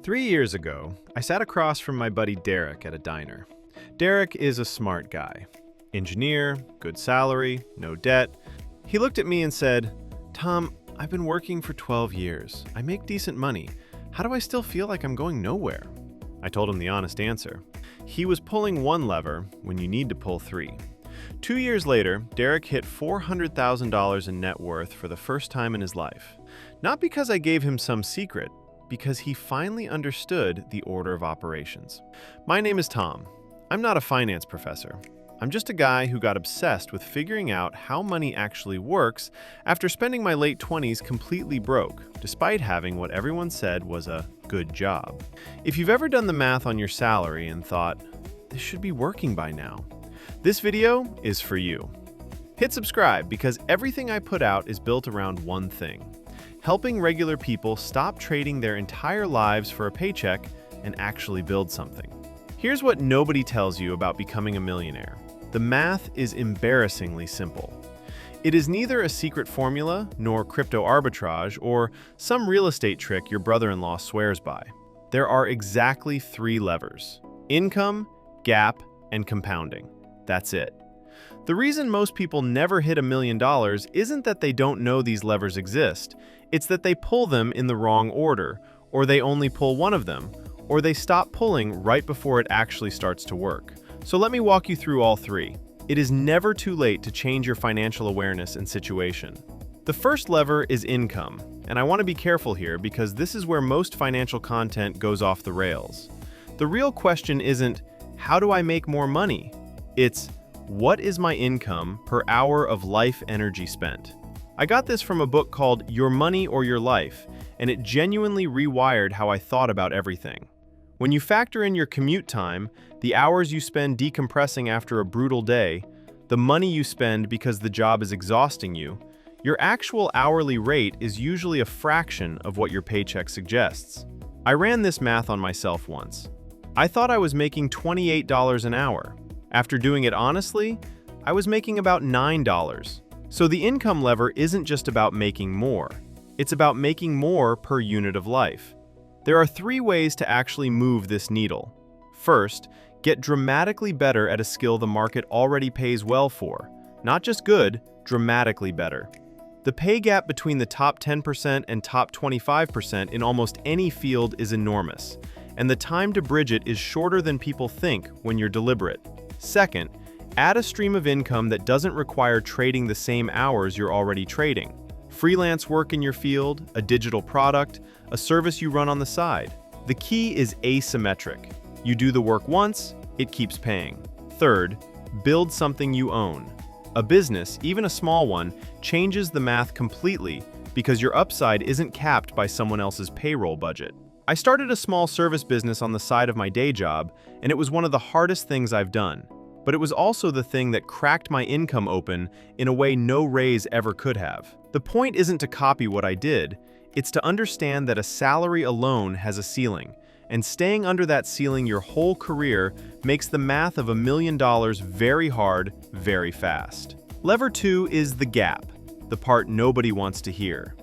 3 years ago, I sat across from my buddy Derek at a diner. Derek is a smart guy. Engineer, good salary, no debt. He looked at me and said, "Tom, I've been working for 12 years. I make decent money. How do I still feel like I'm going nowhere?" I told him the honest answer. He was pulling one lever when you need to pull three. 2 years later, Derek hit $400,000 in net worth for the first time in his life. Not because I gave him some secret, because he finally understood the order of operations. My name is Tom. I'm not a finance professor. I'm just a guy who got obsessed with figuring out how money actually works after spending my late 20s completely broke, despite having what everyone said was a good job. If you've ever done the math on your salary and thought, "This should be working by now," this video is for you. Hit subscribe because everything I put out is built around one thing: helping regular people stop trading their entire lives for a paycheck and actually build something. Here's what nobody tells you about becoming a millionaire. The math is embarrassingly simple. It is neither a secret formula, nor crypto arbitrage, or some real estate trick your brother-in-law swears by. There are exactly 3 levers: income, gap, and compounding. That's it. The reason most people never hit $1 million isn't that they don't know these levers exist. It's that they pull them in the wrong order, or they only pull one of them, or they stop pulling right before it actually starts to work. So let me walk you through all 3. It is never too late to change your financial awareness and situation. The first lever is income, and I want to be careful here because this is where most financial content goes off the rails. The real question isn't, how do I make more money? It's, what is my income per hour of life energy spent? I got this from a book called Your Money or Your Life, and it genuinely rewired how I thought about everything. When you factor in your commute time, the hours you spend decompressing after a brutal day, the money you spend because the job is exhausting you, your actual hourly rate is usually a fraction of what your paycheck suggests. I ran this math on myself once. I thought I was making $28 an hour. After doing it honestly, I was making about $9. So the income lever isn't just about making more. It's about making more per unit of life. There are 3 ways to actually move this needle. First, get dramatically better at a skill the market already pays well for. Not just good, dramatically better. The pay gap between the top 10% and top 25% in almost any field is enormous, and the time to bridge it is shorter than people think when you're deliberate. Second, add a stream of income that doesn't require trading the same hours you're already trading. Freelance work in your field, a digital product, a service you run on the side. The key is asymmetric. You do the work once, it keeps paying. Third, build something you own. A business, even a small one, changes the math completely because your upside isn't capped by someone else's payroll budget. I started a small service business on the side of my day job, and it was one of the hardest things I've done. But it was also the thing that cracked my income open in a way no raise ever could have. The point isn't to copy what I did, it's to understand that a salary alone has a ceiling, and staying under that ceiling your whole career makes the math of $1 million very hard, very fast. Lever 2 is the gap, the part nobody wants to hear.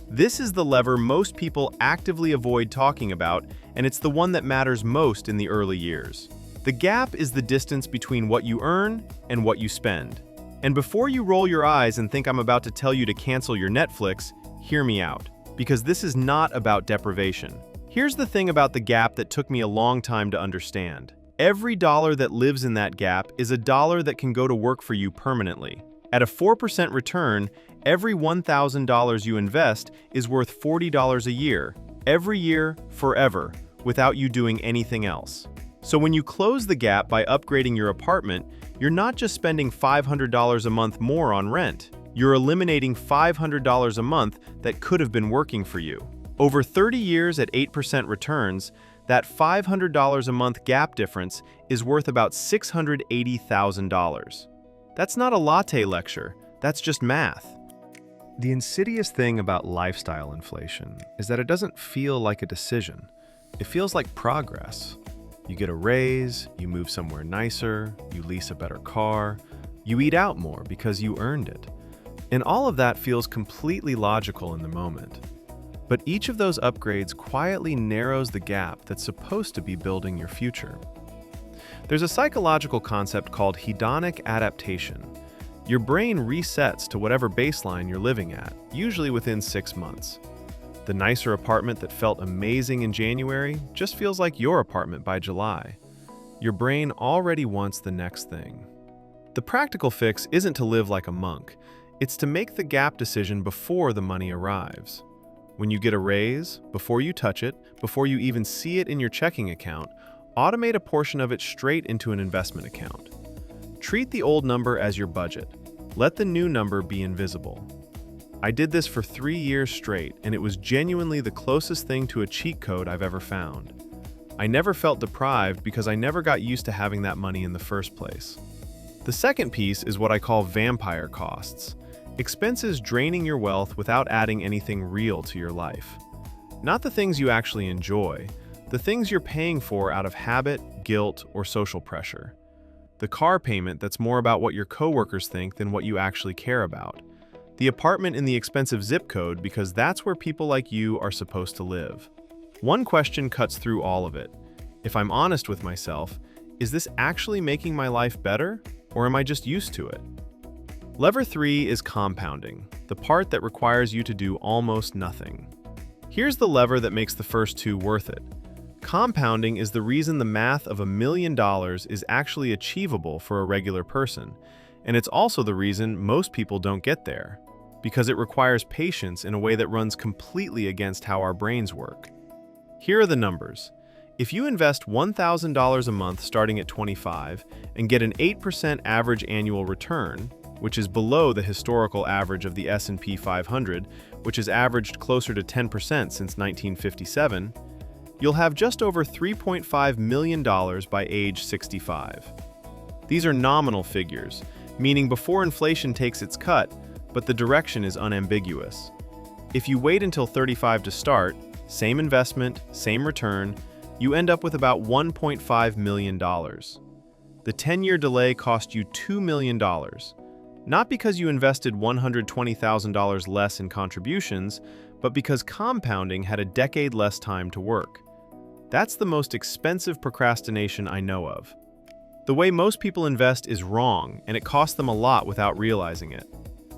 This is the lever most people actively avoid talking about, and it's the one that matters most in the early years. The gap is the distance between what you earn and what you spend. And before you roll your eyes and think I'm about to tell you to cancel your Netflix, hear me out, because this is not about deprivation. Here's the thing about the gap that took me a long time to understand. Every dollar that lives in that gap is a dollar that can go to work for you permanently. At a 4% return, every $1,000 you invest is worth $40 a year, every year, forever, without you doing anything else. So when you close the gap by upgrading your apartment, you're not just spending $500 a month more on rent. You're eliminating $500 a month that could have been working for you. Over 30 years at 8% returns, that $500 a month gap difference is worth about $680,000. That's not a latte lecture, that's just math. The insidious thing about lifestyle inflation is that it doesn't feel like a decision. It feels like progress. You get a raise, you move somewhere nicer, you lease a better car, you eat out more because you earned it. And all of that feels completely logical in the moment. But each of those upgrades quietly narrows the gap that's supposed to be building your future. There's a psychological concept called hedonic adaptation. Your brain resets to whatever baseline you're living at, usually within 6 months. The nicer apartment that felt amazing in January just feels like your apartment by July. Your brain already wants the next thing. The practical fix isn't to live like a monk. It's to make the gap decision before the money arrives. When you get a raise, before you touch it, before you even see it in your checking account, automate a portion of it straight into an investment account. Treat the old number as your budget. Let the new number be invisible. I did this for 3 years straight, and it was genuinely the closest thing to a cheat code I've ever found. I never felt deprived because I never got used to having that money in the first place. The second piece is what I call vampire costs. Expenses draining your wealth without adding anything real to your life. Not the things you actually enjoy, the things you're paying for out of habit, guilt, or social pressure. The car payment that's more about what your coworkers think than what you actually care about. The apartment in the expensive zip code because that's where people like you are supposed to live. One question cuts through all of it. If I'm honest with myself, is this actually making my life better, or am I just used to it? Lever 3 is compounding, the part that requires you to do almost nothing. Here's the lever that makes the first two worth it. Compounding is the reason the math of $1 million is actually achievable for a regular person, and it's also the reason most people don't get there, because it requires patience in a way that runs completely against how our brains work. Here are the numbers. If you invest $1,000 a month starting at 25 and get an 8% average annual return, which is below the historical average of the S&P 500, which has averaged closer to 10% since 1957, you'll have just over $3.5 million by age 65. These are nominal figures, meaning before inflation takes its cut, but the direction is unambiguous. If you wait until 35 to start, same investment, same return, you end up with about $1.5 million. The 10-year delay cost you $2 million. Not because you invested $120,000 less in contributions, but because compounding had a decade less time to work. That's the most expensive procrastination I know of. The way most people invest is wrong, and it costs them a lot without realizing it.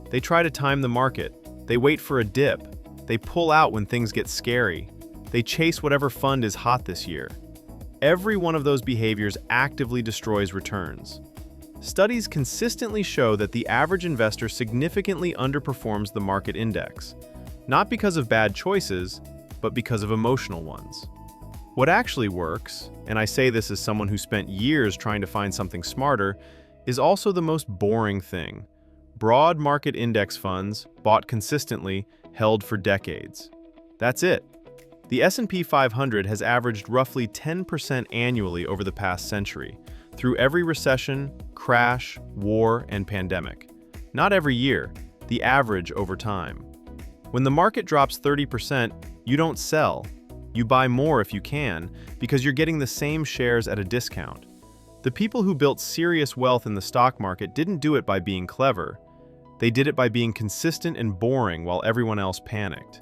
They try to time the market. They wait for a dip. They pull out when things get scary. They chase whatever fund is hot this year. Every one of those behaviors actively destroys returns. Studies consistently show that the average investor significantly underperforms the market index, not because of bad choices, but because of emotional ones. What actually works, and I say this as someone who spent years trying to find something smarter, is also the most boring thing. Broad market index funds, bought consistently, held for decades. That's it. The S&P 500 has averaged roughly 10% annually over the past century, through every recession, crash, war, and pandemic. Not every year, the average over time. When the market drops 30%, you don't sell. You buy more if you can, because you're getting the same shares at a discount. The people who built serious wealth in the stock market didn't do it by being clever. They did it by being consistent and boring while everyone else panicked.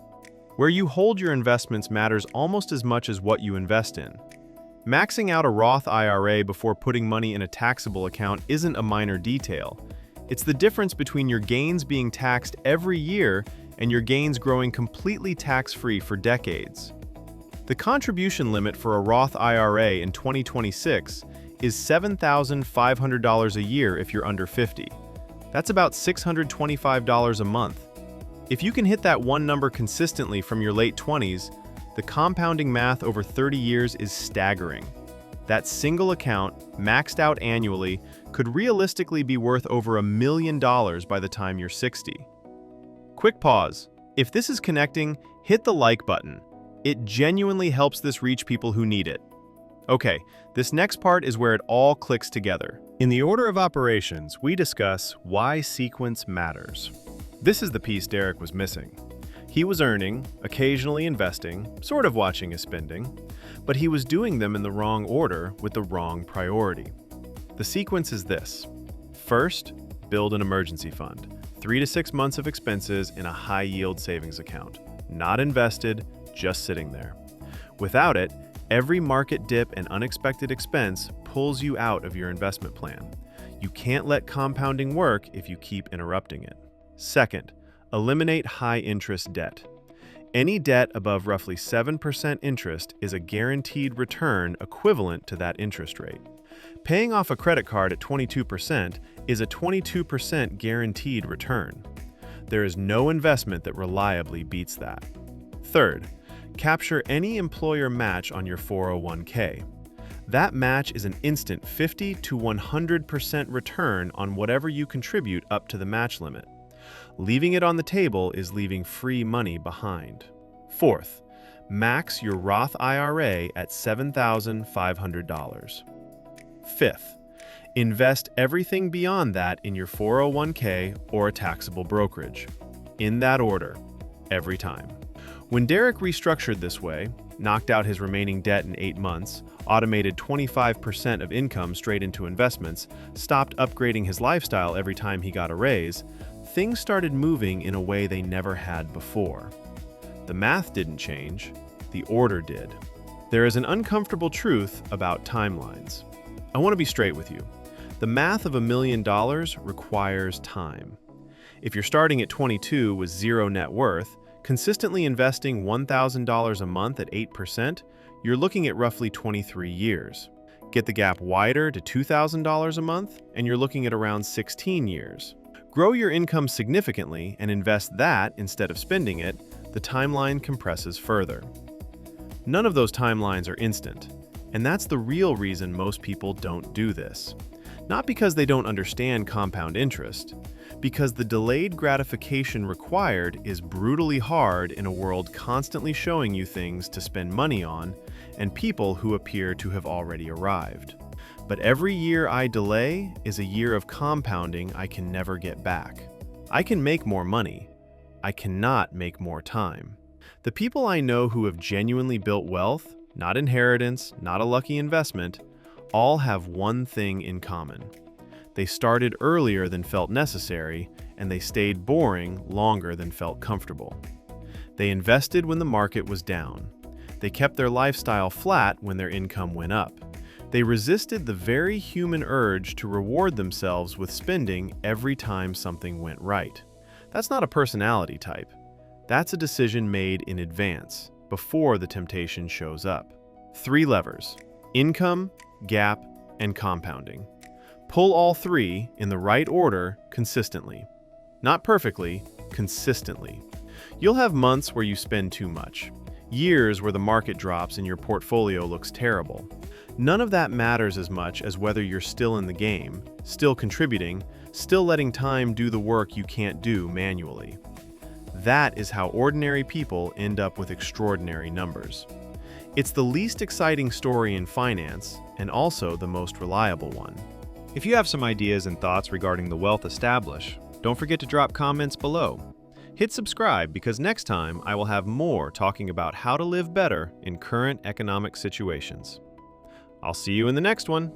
Where you hold your investments matters almost as much as what you invest in. Maxing out a Roth IRA before putting money in a taxable account isn't a minor detail. It's the difference between your gains being taxed every year and your gains growing completely tax-free for decades. The contribution limit for a Roth IRA in 2026 is $7,500 a year if you're under 50. That's about $625 a month. If you can hit that one number consistently from your late 20s, the compounding math over 30 years is staggering. That single account, maxed out annually, could realistically be worth over $1 million by the time you're 60. Quick pause. If this is connecting, hit the like button. It genuinely helps this reach people who need it. Okay, this next part is where it all clicks together. In the order of operations, we discuss why sequence matters. This is the piece Derek was missing. He was earning, occasionally investing, sort of watching his spending, but he was doing them in the wrong order with the wrong priority. The sequence is this. First, build an emergency fund, 3 to 6 months of expenses in a high-yield savings account. not invested, just sitting there. Without it, every market dip and unexpected expense pulls you out of your investment plan. You can't let compounding work if you keep interrupting it. Second, eliminate high-interest debt. Any debt above roughly 7% interest is a guaranteed return equivalent to that interest rate. Paying off a credit card at 22% is a 22% guaranteed return. There is no investment that reliably beats that. Third, capture any employer match on your 401k. That match is an instant 50 to 100% return on whatever you contribute up to the match limit. Leaving it on the table is leaving free money behind. Fourth, max your Roth IRA at $7,500. Fifth, invest everything beyond that in your 401k or a taxable brokerage. In that order, every time. When Derek restructured this way, knocked out his remaining debt in 8 months, automated 25% of income straight into investments, stopped upgrading his lifestyle every time he got a raise, things started moving in a way they never had before. The math didn't change, the order did. There is an uncomfortable truth about timelines. I want to be straight with you. The math of $1 million requires time. If you're starting at 22 with zero net worth, consistently investing $1,000 a month at 8%, you're looking at roughly 23 years. Get the gap wider to $2,000 a month, and you're looking at around 16 years. Grow your income significantly and invest that instead of spending it, the timeline compresses further. None of those timelines are instant, and that's the real reason most people don't do this. Not because they don't understand compound interest, because the delayed gratification required is brutally hard in a world constantly showing you things to spend money on and people who appear to have already arrived. But every year I delay is a year of compounding I can never get back. I can make more money. I cannot make more time. The people I know who have genuinely built wealth, not inheritance, not a lucky investment, all have one thing in common. They started earlier than felt necessary, and they stayed boring longer than felt comfortable. They invested when the market was down. They kept their lifestyle flat when their income went up. They resisted the very human urge to reward themselves with spending every time something went right. That's not a personality type. That's a decision made in advance, before the temptation shows up. 3 levers: income, gap, and compounding. Pull all 3 in the right order consistently. Not perfectly, consistently. You'll have months where you spend too much, years where the market drops and your portfolio looks terrible. None of that matters as much as whether you're still in the game, still contributing, still letting time do the work you can't do manually. That is how ordinary people end up with extraordinary numbers. It's the least exciting story in finance, and also the most reliable one. If you have some ideas and thoughts regarding the Wealth Establish, don't forget to drop comments below. Hit subscribe because next time I will have more talking about how to live better in current economic situations. I'll see you in the next one.